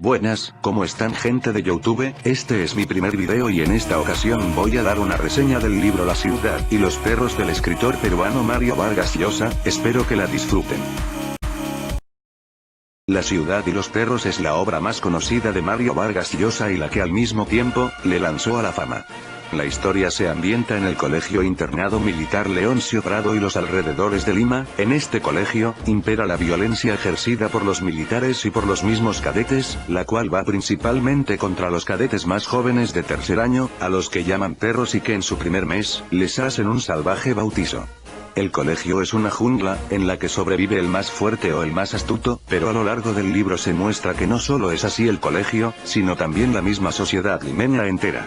Buenas, ¿cómo están gente de YouTube? Este es mi primer video y en esta ocasión voy a dar una reseña del libro La ciudad y los perros del escritor peruano Mario Vargas Llosa, espero que la disfruten. La ciudad y los perros es la obra más conocida de Mario Vargas Llosa y la que al mismo tiempo, le lanzó a la fama. La historia se ambienta en el colegio internado militar Leoncio Prado y los alrededores de Lima. En este colegio, impera la violencia ejercida por los militares y por los mismos cadetes, la cual va principalmente contra los cadetes más jóvenes de tercer año, a los que llaman perros y que en su primer mes, les hacen un salvaje bautizo. El colegio es una jungla, en la que sobrevive el más fuerte o el más astuto, pero a lo largo del libro se muestra que no solo es así el colegio, sino también la misma sociedad limeña entera.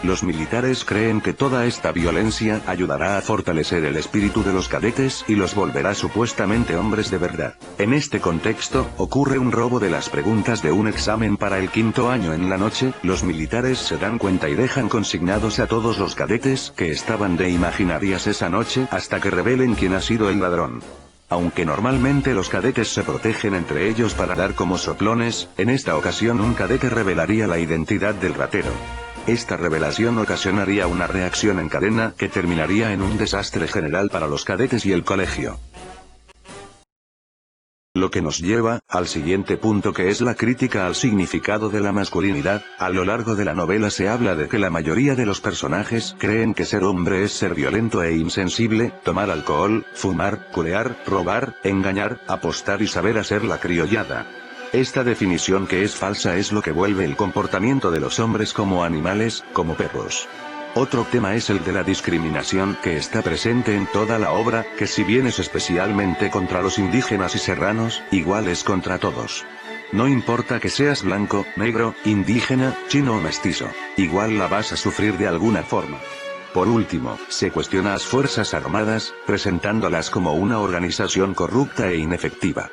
Los militares creen que toda esta violencia ayudará a fortalecer el espíritu de los cadetes y los volverá supuestamente hombres de verdad. En este contexto, ocurre un robo de las preguntas de un examen para el quinto año en la noche, los militares se dan cuenta y dejan consignados a todos los cadetes que estaban de imaginarias esa noche hasta que revelen quién ha sido el ladrón. Aunque normalmente los cadetes se protegen entre ellos para dar como soplones, en esta ocasión un cadete revelaría la identidad del ratero. Esta revelación ocasionaría una reacción en cadena que terminaría en un desastre general para los cadetes y el colegio. Lo que nos lleva al siguiente punto, que es la crítica al significado de la masculinidad. A lo largo de la novela se habla de que la mayoría de los personajes creen que ser hombre es ser violento e insensible, tomar alcohol, fumar, culear, robar, engañar, apostar y saber hacer la criollada. Esta definición, que es falsa, es lo que vuelve el comportamiento de los hombres como animales, como perros. Otro tema es el de la discriminación, que está presente en toda la obra, que si bien es especialmente contra los indígenas y serranos, igual es contra todos. No importa que seas blanco, negro, indígena, chino o mestizo, igual la vas a sufrir de alguna forma. Por último, se cuestiona a las Fuerzas Armadas, presentándolas como una organización corrupta e inefectiva.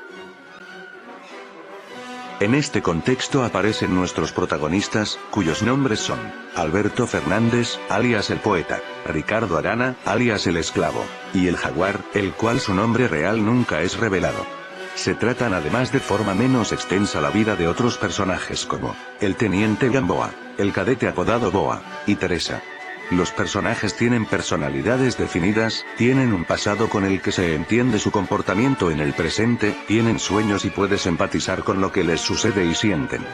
En este contexto aparecen nuestros protagonistas, cuyos nombres son Alberto Fernández, alias el poeta, Ricardo Arana, alias el esclavo, y el jaguar, el cual su nombre real nunca es revelado. Se tratan además de forma menos extensa la vida de otros personajes como el teniente Gamboa, el cadete apodado Boa, y Teresa. Los personajes tienen personalidades definidas, tienen un pasado con el que se entiende su comportamiento en el presente, tienen sueños y puedes empatizar con lo que les sucede y sienten.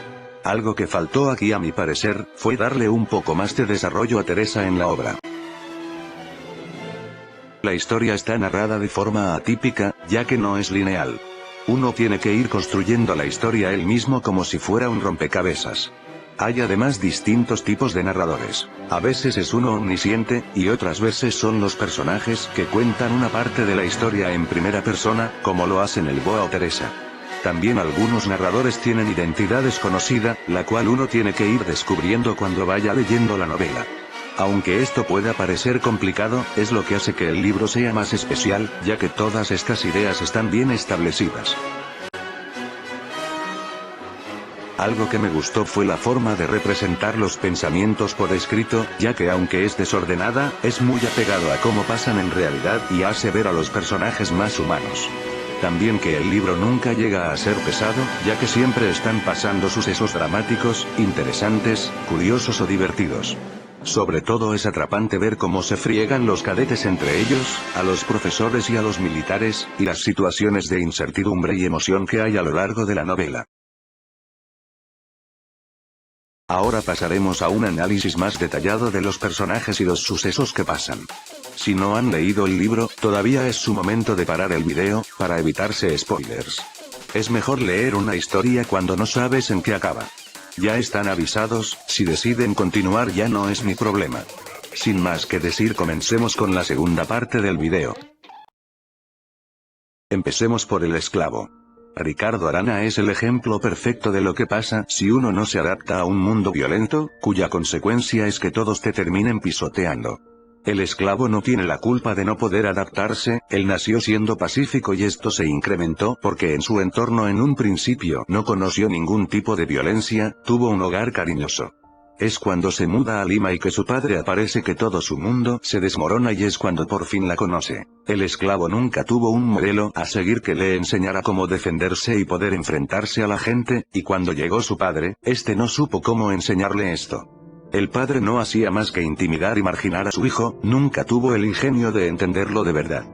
Algo que faltó aquí a mi parecer, fue darle un poco más de desarrollo a Teresa en la obra. La historia está narrada de forma atípica, ya que no es lineal. Uno tiene que ir construyendo la historia él mismo como si fuera un rompecabezas. Hay además distintos tipos de narradores. A veces es uno omnisciente, y otras veces son los personajes que cuentan una parte de la historia en primera persona, como lo hacen el Boa o Teresa. También algunos narradores tienen identidad desconocida, la cual uno tiene que ir descubriendo cuando vaya leyendo la novela. Aunque esto pueda parecer complicado, es lo que hace que el libro sea más especial, ya que todas estas ideas están bien establecidas. Algo que me gustó fue la forma de representar los pensamientos por escrito, ya que aunque es desordenada, es muy apegado a cómo pasan en realidad y hace ver a los personajes más humanos. También que el libro nunca llega a ser pesado, ya que siempre están pasando sucesos dramáticos, interesantes, curiosos o divertidos. Sobre todo es atrapante ver cómo se friegan los cadetes entre ellos, a los profesores y a los militares, y las situaciones de incertidumbre y emoción que hay a lo largo de la novela. Ahora pasaremos a un análisis más detallado de los personajes y los sucesos que pasan. Si no han leído el libro, todavía es su momento de parar el video, para evitarse spoilers. Es mejor leer una historia cuando no sabes en qué acaba. Ya están avisados, si deciden continuar ya no es mi problema. Sin más que decir, comencemos con la segunda parte del video. Empecemos por el esclavo. Ricardo Arana es el ejemplo perfecto de lo que pasa si uno no se adapta a un mundo violento, cuya consecuencia es que todos te terminen pisoteando. El esclavo no tiene la culpa de no poder adaptarse, él nació siendo pacífico y esto se incrementó porque en su entorno en un principio no conoció ningún tipo de violencia, tuvo un hogar cariñoso. Es cuando se muda a Lima y que su padre aparece que todo su mundo se desmorona y es cuando por fin la conoce. El esclavo nunca tuvo un modelo a seguir que le enseñara cómo defenderse y poder enfrentarse a la gente, y cuando llegó su padre, este no supo cómo enseñarle esto. El padre no hacía más que intimidar y marginar a su hijo, nunca tuvo el ingenio de entenderlo de verdad.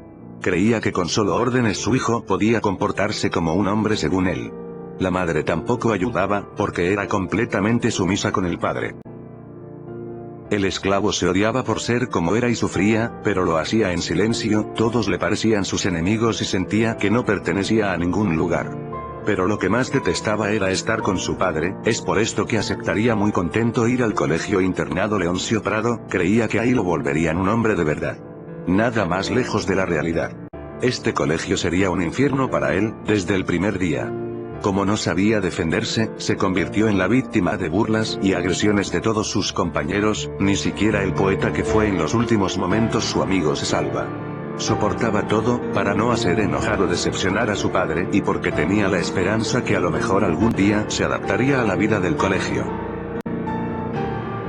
Creía que con solo órdenes su hijo podía comportarse como un hombre según él. La madre tampoco ayudaba, porque era completamente sumisa con el padre. El esclavo se odiaba por ser como era y sufría, pero lo hacía en silencio, todos le parecían sus enemigos y sentía que no pertenecía a ningún lugar. Pero lo que más detestaba era estar con su padre, es por esto que aceptaría muy contento ir al colegio internado Leoncio Prado, creía que ahí lo volverían un hombre de verdad. Nada más lejos de la realidad. Este colegio sería un infierno para él, desde el primer día. Como no sabía defenderse, se convirtió en la víctima de burlas y agresiones de todos sus compañeros, ni siquiera el poeta que fue en los últimos momentos su amigo se salva. Soportaba todo, para no hacer enojar o decepcionar a su padre y porque tenía la esperanza que a lo mejor algún día se adaptaría a la vida del colegio.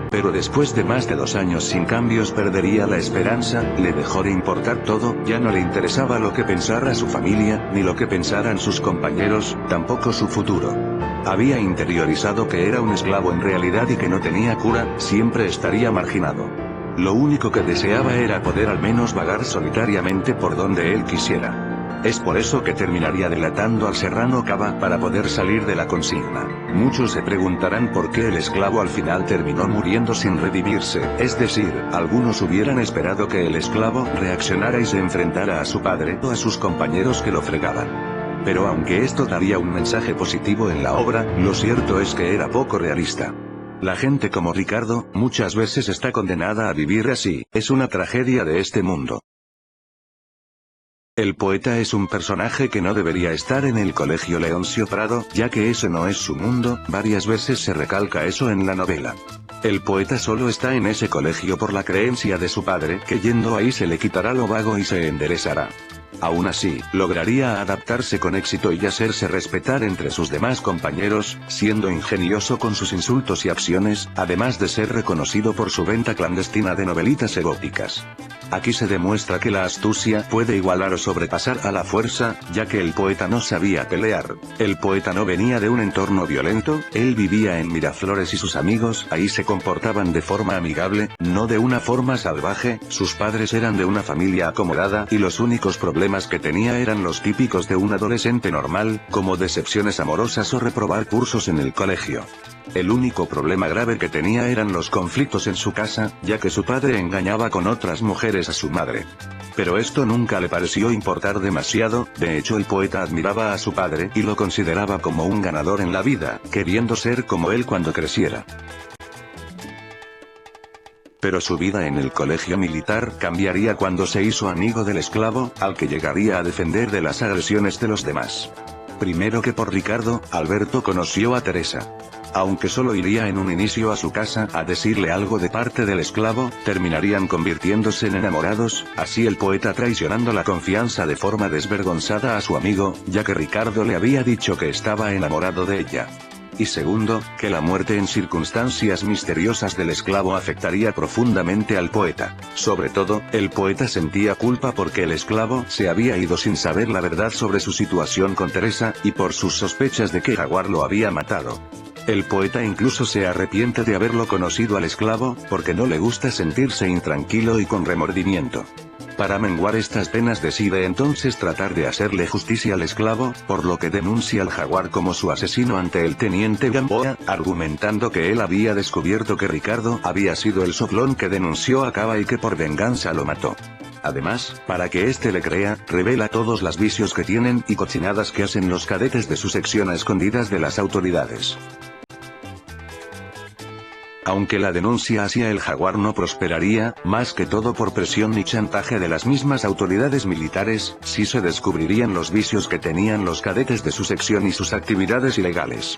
Pero después de más de 2 años sin cambios perdería la esperanza, le dejó de importar todo, ya no le interesaba lo que pensara su familia, ni lo que pensaran sus compañeros, tampoco su futuro. Había interiorizado que era un esclavo en realidad y que no tenía cura, siempre estaría marginado. Lo único que deseaba era poder al menos vagar solitariamente por donde él quisiera. Es por eso que terminaría delatando al Serrano Cava para poder salir de la consigna. Muchos se preguntarán por qué el esclavo al final terminó muriendo sin redimirse, es decir, algunos hubieran esperado que el esclavo reaccionara y se enfrentara a su padre o a sus compañeros que lo fregaban. Pero aunque esto daría un mensaje positivo en la obra, lo cierto es que era poco realista. La gente como Ricardo, muchas veces está condenada a vivir así, es una tragedia de este mundo. El poeta es un personaje que no debería estar en el colegio Leoncio Prado, ya que ese no es su mundo, varias veces se recalca eso en la novela. El poeta solo está en ese colegio por la creencia de su padre que yendo ahí se le quitará lo vago y se enderezará. Aún así, lograría adaptarse con éxito y hacerse respetar entre sus demás compañeros, siendo ingenioso con sus insultos y acciones, además de ser reconocido por su venta clandestina de novelitas eróticas. Aquí se demuestra que la astucia puede igualar o sobrepasar a la fuerza, ya que el poeta no sabía pelear. El poeta no venía de un entorno violento, él vivía en Miraflores y sus amigos ahí se comportaban de forma amigable, no de una forma salvaje, sus padres eran de una familia acomodada y los únicos problemas que tenía eran los típicos de un adolescente normal, como decepciones amorosas o reprobar cursos en el colegio. El único problema grave que tenía eran los conflictos en su casa, ya que su padre engañaba con otras mujeres a su madre. Pero esto nunca le pareció importar demasiado, de hecho el poeta admiraba a su padre y lo consideraba como un ganador en la vida, queriendo ser como él cuando creciera. Pero su vida en el colegio militar cambiaría cuando se hizo amigo del esclavo, al que llegaría a defender de las agresiones de los demás. Primero que por Ricardo, Alberto conoció a Teresa. Aunque solo iría en un inicio a su casa a decirle algo de parte del esclavo, terminarían convirtiéndose en enamorados, así el poeta traicionando la confianza de forma desvergonzada a su amigo, ya que Ricardo le había dicho que estaba enamorado de ella. Y segundo, que la muerte en circunstancias misteriosas del esclavo afectaría profundamente al poeta. Sobre todo, el poeta sentía culpa porque el esclavo se había ido sin saber la verdad sobre su situación con Teresa, y por sus sospechas de que Jaguar lo había matado. El poeta incluso se arrepiente de haberlo conocido al esclavo, porque no le gusta sentirse intranquilo y con remordimiento. Para menguar estas penas decide entonces tratar de hacerle justicia al esclavo, por lo que denuncia al Jaguar como su asesino ante el teniente Gamboa, argumentando que él había descubierto que Ricardo había sido el soplón que denunció a Cava y que por venganza lo mató. Además, para que éste le crea, revela todos los vicios que tienen y cochinadas que hacen los cadetes de su sección a escondidas de las autoridades. Aunque la denuncia hacia el Jaguar no prosperaría, más que todo por presión y chantaje de las mismas autoridades militares, sí se descubrirían los vicios que tenían los cadetes de su sección y sus actividades ilegales.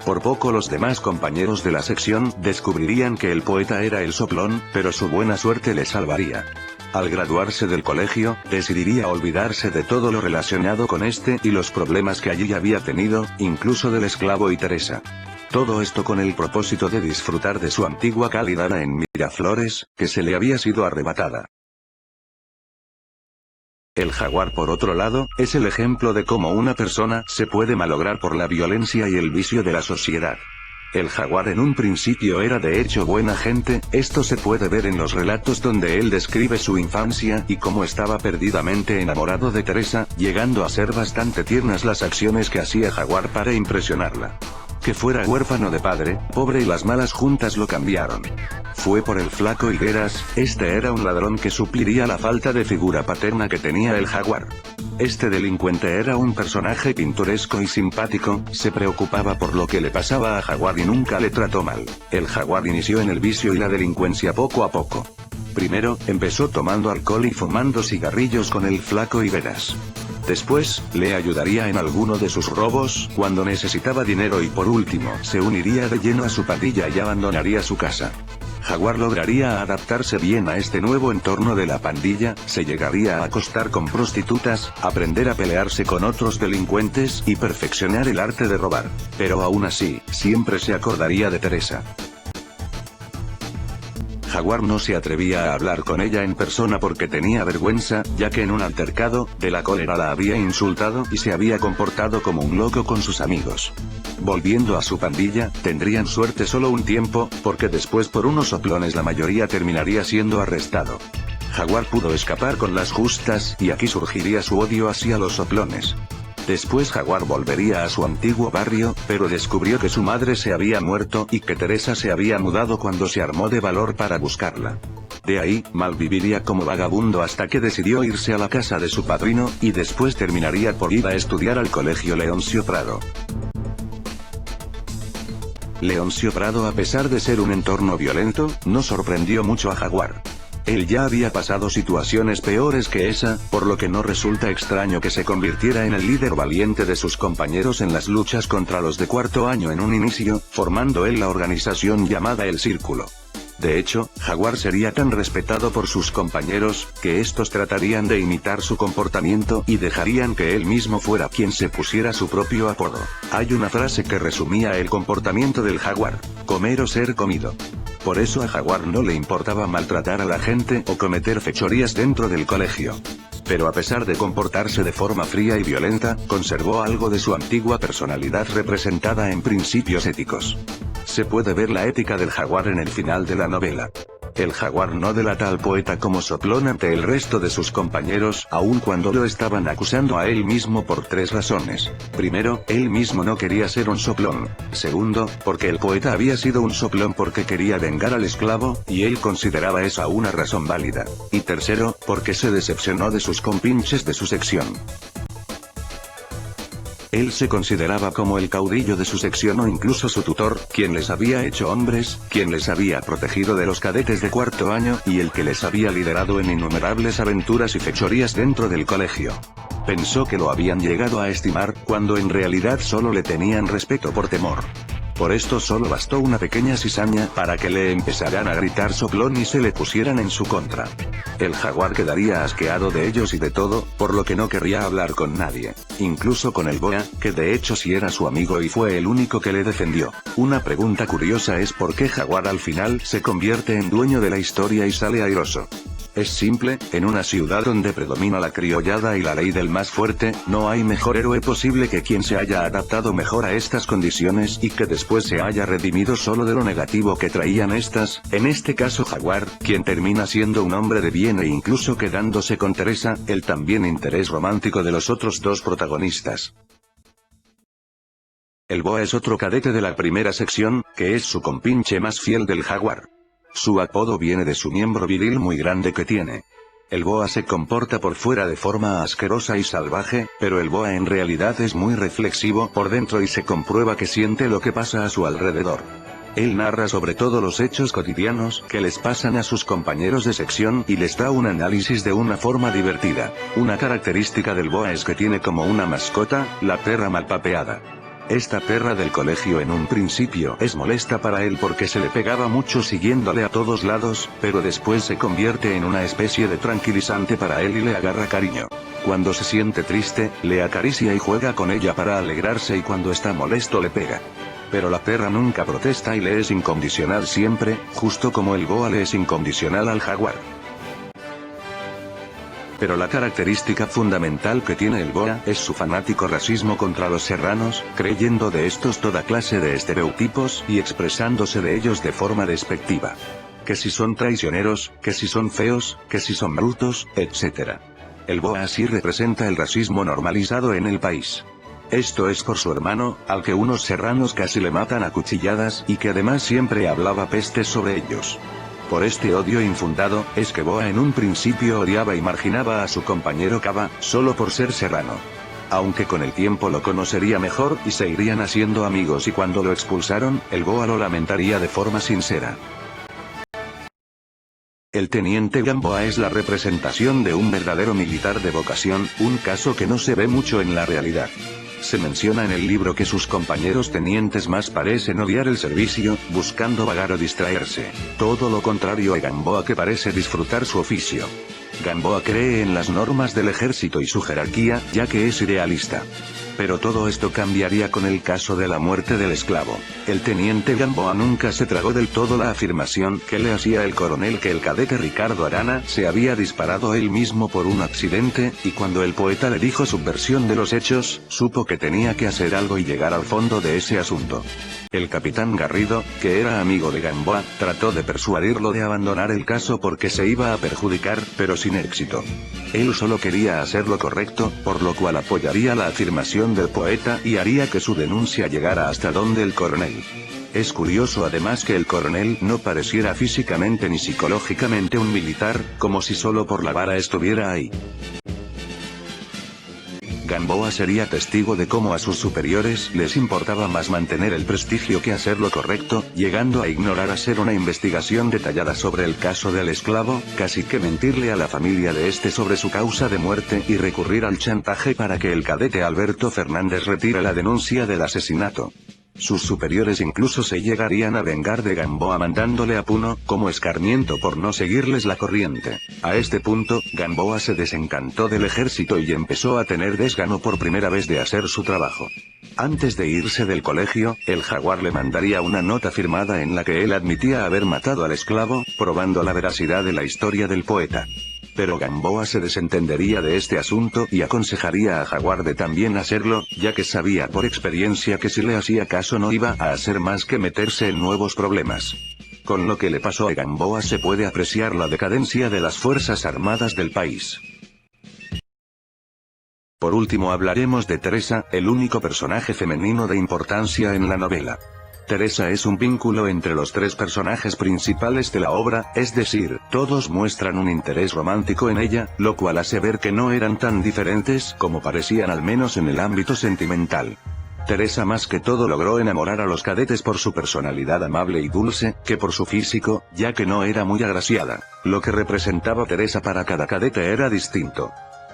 Por poco los demás compañeros de la sección descubrirían que el poeta era el soplón, pero su buena suerte le salvaría. Al graduarse del colegio, decidiría olvidarse de todo lo relacionado con este y los problemas que allí había tenido, incluso del esclavo y Teresa. Todo esto con el propósito de disfrutar de su antigua calidad en Miraflores, que se le había sido arrebatada. El jaguar, por otro lado, es el ejemplo de cómo una persona se puede malograr por la violencia y el vicio de la sociedad. El jaguar en un principio era de hecho buena gente, esto se puede ver en los relatos donde él describe su infancia y cómo estaba perdidamente enamorado de Teresa, llegando a ser bastante tiernas las acciones que hacía Jaguar para impresionarla. Que fuera huérfano de padre, pobre y las malas juntas lo cambiaron. Fue por el flaco Higueras, este era un ladrón que supliría la falta de figura paterna que tenía el jaguar. Este delincuente era un personaje pintoresco y simpático, se preocupaba por lo que le pasaba a Jaguar y nunca le trató mal. El jaguar inició en el vicio y la delincuencia poco a poco. Primero, empezó tomando alcohol y fumando cigarrillos con el flaco Higueras. Después, le ayudaría en alguno de sus robos, cuando necesitaba dinero y por último, se uniría de lleno a su pandilla y abandonaría su casa. Jaguar lograría adaptarse bien a este nuevo entorno de la pandilla, se llegaría a acostar con prostitutas, aprender a pelearse con otros delincuentes y perfeccionar el arte de robar. Pero aún así, siempre se acordaría de Teresa. Jaguar no se atrevía a hablar con ella en persona porque tenía vergüenza, ya que en un altercado, de la cólera la había insultado y se había comportado como un loco con sus amigos. Volviendo a su pandilla, tendrían suerte solo un tiempo, porque después por unos soplones la mayoría terminaría siendo arrestado. Jaguar pudo escapar con las justas, y aquí surgiría su odio hacia los soplones. Después Jaguar volvería a su antiguo barrio, pero descubrió que su madre se había muerto y que Teresa se había mudado cuando se armó de valor para buscarla. De ahí, malviviría como vagabundo hasta que decidió irse a la casa de su padrino, y después terminaría por ir a estudiar al colegio Leoncio Prado. Leoncio Prado, a pesar de ser un entorno violento, no sorprendió mucho a Jaguar. Él ya había pasado situaciones peores que esa, por lo que no resulta extraño que se convirtiera en el líder valiente de sus compañeros en las luchas contra los de cuarto año en un inicio, formando él la organización llamada El Círculo. De hecho, Jaguar sería tan respetado por sus compañeros, que estos tratarían de imitar su comportamiento y dejarían que él mismo fuera quien se pusiera su propio apodo. Hay una frase que resumía el comportamiento del jaguar: comer o ser comido. Por eso a Jaguar no le importaba maltratar a la gente o cometer fechorías dentro del colegio. Pero a pesar de comportarse de forma fría y violenta, conservó algo de su antigua personalidad representada en principios éticos. Se puede ver la ética del jaguar en el final de la novela. El jaguar no delata al poeta como soplón ante el resto de sus compañeros, aun cuando lo estaban acusando a él mismo por 3 razones. Primero, él mismo no quería ser un soplón. Segundo, porque el poeta había sido un soplón porque quería vengar al esclavo, y él consideraba esa una razón válida. Y tercero, porque se decepcionó de sus compinches de su sección. Él se consideraba como el caudillo de su sección o incluso su tutor, quien les había hecho hombres, quien les había protegido de los cadetes de cuarto año, y el que les había liderado en innumerables aventuras y fechorías dentro del colegio. Pensó que lo habían llegado a estimar, cuando en realidad solo le tenían respeto por temor. Por esto solo bastó una pequeña cizaña para que le empezaran a gritar soplón y se le pusieran en su contra. El jaguar quedaría asqueado de ellos y de todo, por lo que no querría hablar con nadie, incluso con el boa, que de hecho sí era su amigo y fue el único que le defendió. Una pregunta curiosa es por qué Jaguar al final se convierte en dueño de la historia y sale airoso. Es simple, en una ciudad donde predomina la criollada y la ley del más fuerte, no hay mejor héroe posible que quien se haya adaptado mejor a estas condiciones y que después se haya redimido solo de lo negativo que traían estas, en este caso Jaguar, quien termina siendo un hombre de bien e incluso quedándose con Teresa, el también interés romántico de los otros 2 protagonistas. El boa es otro cadete de la primera sección, que es su compinche más fiel del jaguar. Su apodo viene de su miembro viril muy grande que tiene. El boa se comporta por fuera de forma asquerosa y salvaje, pero el boa en realidad es muy reflexivo por dentro y se comprueba que siente lo que pasa a su alrededor. Él narra sobre todo los hechos cotidianos que les pasan a sus compañeros de sección y les da un análisis de una forma divertida. Una característica del boa es que tiene como una mascota, la perra malpapeada. Esta perra del colegio en un principio es molesta para él porque se le pegaba mucho siguiéndole a todos lados, pero después se convierte en una especie de tranquilizante para él y le agarra cariño. Cuando se siente triste, le acaricia y juega con ella para alegrarse y cuando está molesto le pega. Pero la perra nunca protesta y le es incondicional siempre, justo como el boa le es incondicional al jaguar. Pero la característica fundamental que tiene el boa es su fanático racismo contra los serranos, creyendo de estos toda clase de estereotipos y expresándose de ellos de forma despectiva. Que si son traicioneros, que si son feos, que si son brutos, etc. El boa así representa el racismo normalizado en el país. Esto es por su hermano, al que unos serranos casi le matan a cuchilladas y que además siempre hablaba pestes sobre ellos. Por este odio infundado, es que Boa en un principio odiaba y marginaba a su compañero Cava, solo por ser serrano. Aunque con el tiempo lo conocería mejor y se irían haciendo amigos, y cuando lo expulsaron, el Boa lo lamentaría de forma sincera. El teniente Gamboa es la representación de un verdadero militar de vocación, un caso que no se ve mucho en la realidad. Se menciona en el libro que sus compañeros tenientes más parecen odiar el servicio, buscando vagar o distraerse. Todo lo contrario a Gamboa, que parece disfrutar su oficio. Gamboa cree en las normas del ejército y su jerarquía, ya que es idealista. Pero todo esto cambiaría con el caso de la muerte del esclavo. El teniente Gamboa nunca se tragó del todo la afirmación que le hacía el coronel que el cadete Ricardo Arana se había disparado él mismo por un accidente, y cuando el poeta le dijo su versión de los hechos, supo que tenía que hacer algo y llegar al fondo de ese asunto. El capitán Garrido, que era amigo de Gamboa, trató de persuadirlo de abandonar el caso porque se iba a perjudicar, pero sin éxito. Él solo quería hacer lo correcto, por lo cual apoyaría la afirmación del poeta y haría que su denuncia llegara hasta donde el coronel. Es curioso además que el coronel no pareciera físicamente ni psicológicamente un militar, como si solo por la vara estuviera ahí. Gamboa sería testigo de cómo a sus superiores les importaba más mantener el prestigio que hacer lo correcto, llegando a ignorar hacer una investigación detallada sobre el caso del esclavo, casi que mentirle a la familia de este sobre su causa de muerte y recurrir al chantaje para que el cadete Alberto Fernández retire la denuncia del asesinato. Sus superiores incluso se llegarían a vengar de Gamboa mandándole a Puno, como escarmiento por no seguirles la corriente. A este punto, Gamboa se desencantó del ejército y empezó a tener desgano por primera vez de hacer su trabajo. Antes de irse del colegio, el jaguar le mandaría una nota firmada en la que él admitía haber matado al esclavo, probando la veracidad de la historia del poeta. Pero Gamboa se desentendería de este asunto y aconsejaría a Jaguar de también hacerlo, ya que sabía por experiencia que si le hacía caso no iba a hacer más que meterse en nuevos problemas. Con lo que le pasó a Gamboa se puede apreciar la decadencia de las Fuerzas Armadas del país. Por último hablaremos de Teresa, el único personaje femenino de importancia en la novela. Teresa es un vínculo entre los tres personajes principales de la obra, es decir, todos muestran un interés romántico en ella, lo cual hace ver que no eran tan diferentes como parecían al menos en el ámbito sentimental. Teresa más que todo logró enamorar a los cadetes por su personalidad amable y dulce, que por su físico, ya que no era muy agraciada. Lo que representaba Teresa para cada cadete era distinto.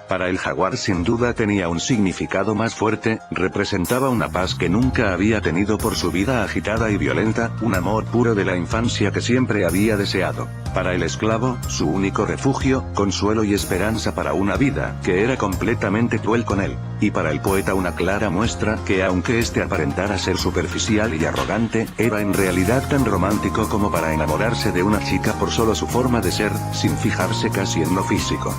Para el jaguar sin duda tenía un significado más fuerte, representaba una paz que nunca había tenido por su vida agitada y violenta, un amor puro de la infancia que siempre había deseado. Para el esclavo, su único refugio, consuelo y esperanza para una vida que era completamente cruel con él. Y para el poeta una clara muestra que aunque este aparentara ser superficial y arrogante, era en realidad tan romántico como para enamorarse de una chica por solo su forma de ser, sin fijarse casi en lo físico.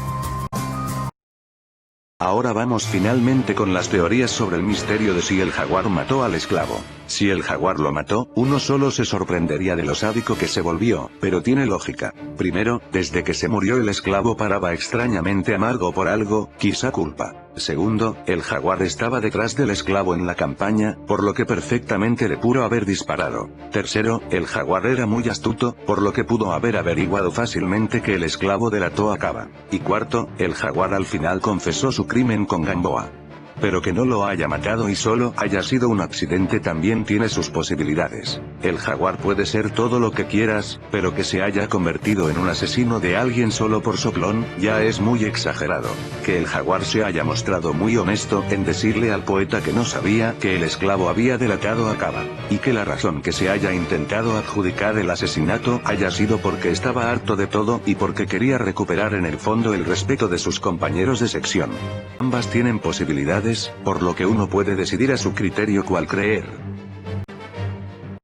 Ahora vamos finalmente con las teorías sobre el misterio de si el jaguar mató al esclavo. Si el jaguar lo mató, uno solo se sorprendería de lo sádico que se volvió, pero tiene lógica. Primero, desde que se murió el esclavo paraba extrañamente amargo por algo, quizá culpa. Segundo, el jaguar estaba detrás del esclavo en la campaña, por lo que perfectamente le pudo haber disparado. Tercero, el jaguar era muy astuto, por lo que pudo haber averiguado fácilmente que el esclavo delató a Cava. Y cuarto, el jaguar al final confesó su crimen con Gamboa. Pero que no lo haya matado y solo haya sido un accidente también tiene sus posibilidades. El jaguar puede ser todo lo que quieras, pero que se haya convertido en un asesino de alguien solo por soplón, ya es muy exagerado. Que el jaguar se haya mostrado muy honesto en decirle al poeta que no sabía que el esclavo había delatado a Cava, y que la razón que se haya intentado adjudicar el asesinato haya sido porque estaba harto de todo y porque quería recuperar en el fondo el respeto de sus compañeros de sección. Ambas tienen posibilidades, por lo que uno puede decidir a su criterio cuál creer.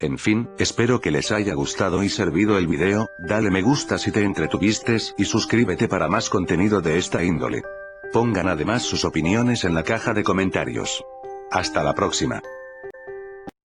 En fin, espero que les haya gustado y servido el video, dale me gusta si te entretuviste, y suscríbete para más contenido de esta índole. Pongan además sus opiniones en la caja de comentarios. Hasta la próxima.